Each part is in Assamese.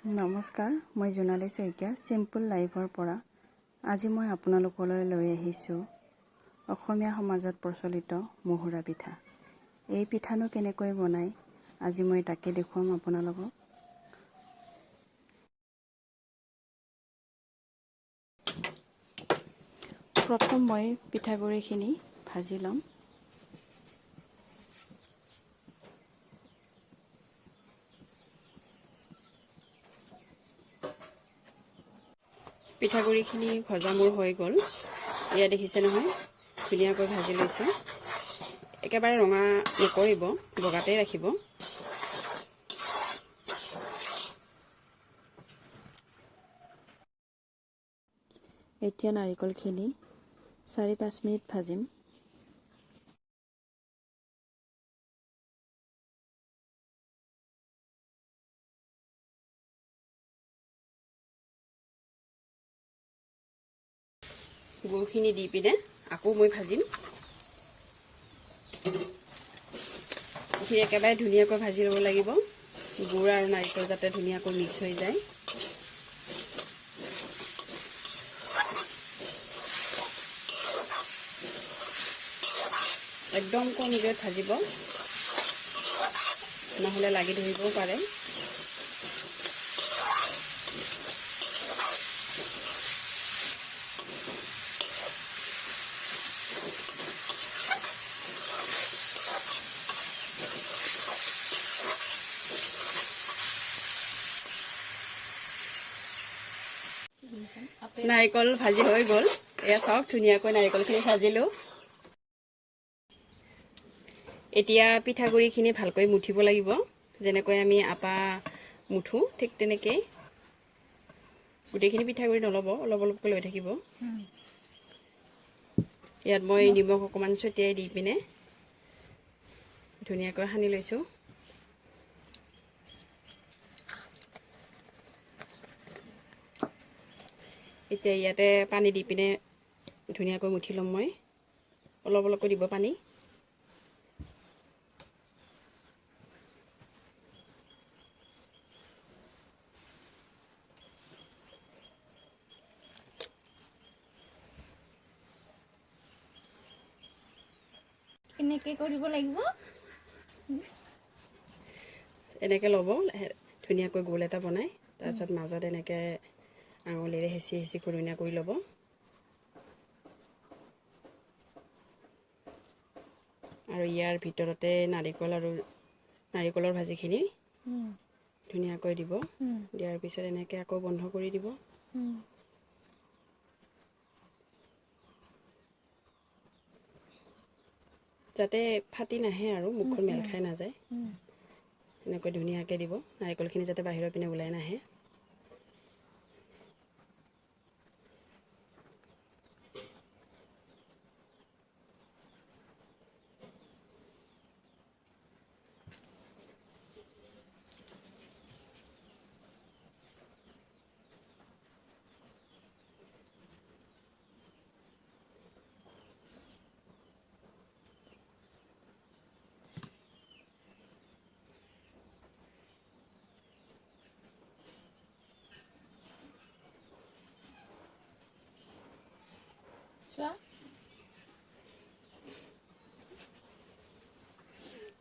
নমস্কাৰ, মই জোনালী শইকীয়া চিম্পল লাইফৰ পৰা আজি মই আপোনালোকলৈ লৈ আহিছোঁ অসমীয়া সমাজত প্ৰচলিত মুহুৰা পিঠা। এই পিঠানো কেনেকৈ বনায় আজি মই তাকে দেখুৱাম আপোনালোকক। প্ৰথম মই পিঠাগুড়িখিনি ভাজি ল'ম। পিঠাগুড়িখিনি ভজা মোৰ হৈ গ'ল। এয়া দেখিছে নহয়, ধুনীয়াকৈ ভাজি লৈছোঁ। একেবাৰে ৰঙা নকৰিব, বগাতেই ৰাখিব। এতিয়া নাৰিকলখিনি 4-5 মিনিট ভাজিম। গুড়খিনি দি পিনে আকৌ মই ভাজিম। এইখিনি একেবাৰে ধুনীয়াকৈ ভাজি ল'ব লাগিব। গুড় আৰু নাৰিকল যাতে ধুনীয়াকৈ মিক্স হৈ যায়। একদম কম জুইত ভাজিব, নহ'লে লাগি ধৰিবও পাৰে। নাৰিকল ভাজি হৈ গ'ল। এয়া চাওক, ধুনীয়াকৈ নাৰিকলখিনি ভাজিলোঁ। এতিয়া পিঠাগুড়িখিনি ভালকৈ মুঠিব লাগিব। যেনেকৈ আমি আটা মুঠো ঠিক তেনেকৈ গোটেইখিনি পিঠাগুড়ি নল'ব, অলপ অলপকৈ লৈ থাকিব। ইয়াত মই নিমখ অকণমান ছটিয়াই দি পিনে ধুনীয়াকৈ সানি লৈছোঁ। এতিয়া ইয়াতে পানী দি পিনে ধুনীয়াকৈ মুঠি ল'ম মই। অলপ অলপকৈ দিব পানী। এনেকৈ কৰিব লাগিব। এনেকৈ ল'ব, ধুনীয়াকৈ গোল এটা বনাই তাৰপিছত মাজত এনেকৈ আঙুলিৰে হেঁচি হেঁচি ঘূৰণীয়া কৰি ল'ব। আৰু ইয়াৰ ভিতৰতে নাৰিকলৰ ভাজিখিনি ধুনীয়াকৈ দিব। দিয়াৰ পিছত এনেকৈ আকৌ বন্ধ কৰি দিব। যাতে ফাটি নাহে আৰু মুখখন মেল খাই নাযায়। এনেকৈ ধুনীয়াকৈ দিব, নাৰিকলখিনি যাতে বাহিৰৰ পিনে ওলাই নাহে।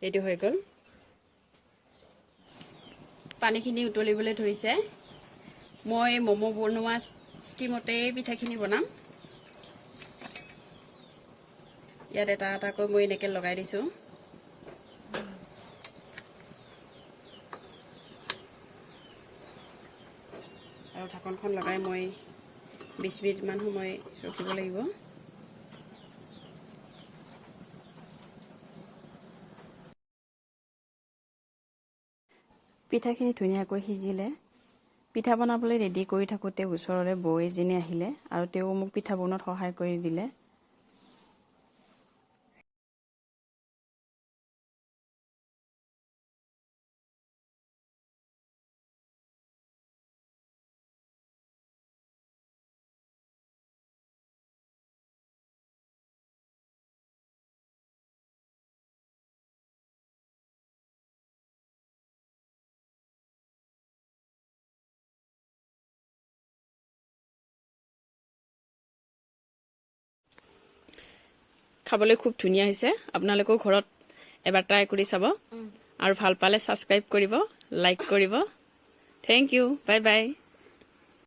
এইটো হৈ গ'ল। পানীখিনি উতলিবলৈ ধৰিছে। মই ম'ম' বনোৱা ষ্টিমতেই পিঠাখিনি বনাম। ইয়াত এটা এটাকৈ মই এনেকৈ লগাই দিছোঁ। আৰু ঢাকনখন লগাই মই 20 মিনিটমান সময় ৰখিব লাগিব। পিঠাখিনি ধুনীয়াকৈ সিজিলে, পিঠা বনাবলৈ ৰেডি কৰি থাকোঁতে ওচৰৰে বৌ এজনী আহিলে আৰু তেওঁ মোক পিঠা বনোৱাত সহায় কৰি দিলে। খাবলৈ খুব ধুনীয়া হৈছে আপোনালোকেও ঘৰত এবাৰ ট্ৰাই কৰি চাব আৰু ভাল পালে ছাবস্ক্ৰাইব কৰিব লাইক কৰিব থেংক ইউ বাই বাই